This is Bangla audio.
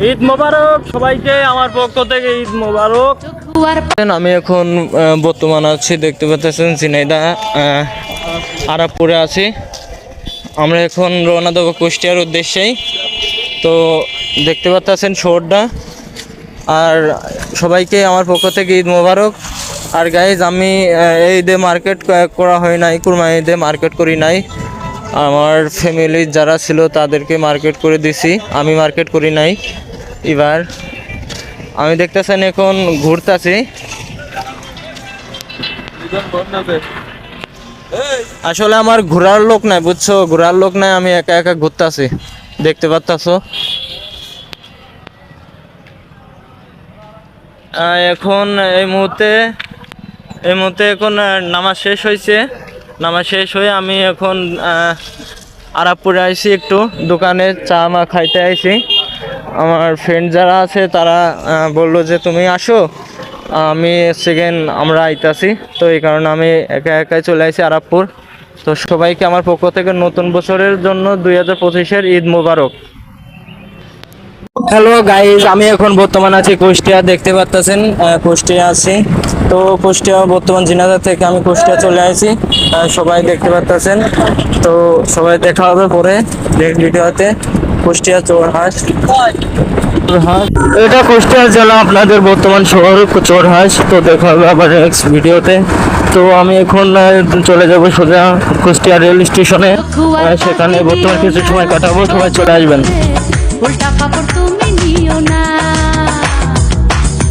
ঈদ মোবারক সবাইকে আমার পক্ষ থেকে ঈদ মোবারক। আমি এখন বর্তমান আছি, দেখতে পাচ্ছেন ঝিনাইদহ আরাপপুরে আছি। আমরা এখন রওনা দেবো কুষ্টিয়ার উদ্দেশ্যেই। তো দেখতে পাচ্ছেন শহরটা। আর সবাইকে আমার পক্ষ থেকে ঈদ মোবারক। আর গাইজ, আমি এই ঈদে মার্কেট করা হয় নাই, কুরবানি ঈদে মার্কেট করি নাই। আমার ফ্যামিলির যারা ছিল তাদেরকে মার্কেট করে দিছি, আমি মার্কেট করি নাই। এবার আমি দেখতেছেন এখন ঘুরতেছি। আসলে আমার ঘোরার লোক নাই, বুঝছো, ঘোরার লোক নাই, আমি একা একা ঘুরতেছি, দেখতে পাচ্ছো। এখন এই মুহূর্তে এখন নামাজ শেষ হয়েছে। নামাজ শেষ হয়ে আমি এখন আরাপপুরে আইছি, একটু দোকানে চা মা খাইতে আইছি। আমার ফ্রেন্ড যারা আছে তারা বললো যে তুমি আসো, আমি আমরা আইতাছি। তো এই কারণে আমি একা একাই চলে আসি আরাপপুর। তো সবাইকে আমার পক্ষ থেকে নতুন বছরের জন্য 2025-এর ঈদ মোবারক। হ্যালো গাইজ, আমি এখন বর্তমান আছি কুষ্টিয়া, দেখতে পাচ্ছেন কুষ্টিয়া আছি। তো কুষ্টিয়া বর্তমান ঝিনাইদহ থেকে আমি কুষ্টিয়া চলে আসি, সবাই দেখতে পাচ্ছেন। তো সবাই দেখা হবে পরে নেক্সট ভিডিওতে। কুষ্টিয়া চোরহাঁস, এটা কুষ্টিয়া জেলা, আপনাদের বর্তমান শহর চোরহাঁস। তো দেখা হবে আবার নেক্সট ভিডিওতে। তো আমি এখন চলে যাব সোজা কুষ্টিয়া রেল স্টেশনে, সেখানে বর্তমান কিছু সময় কাটাবো, সবাই চলে আসবেন। উল্টা কাপড় তুমি নিও না।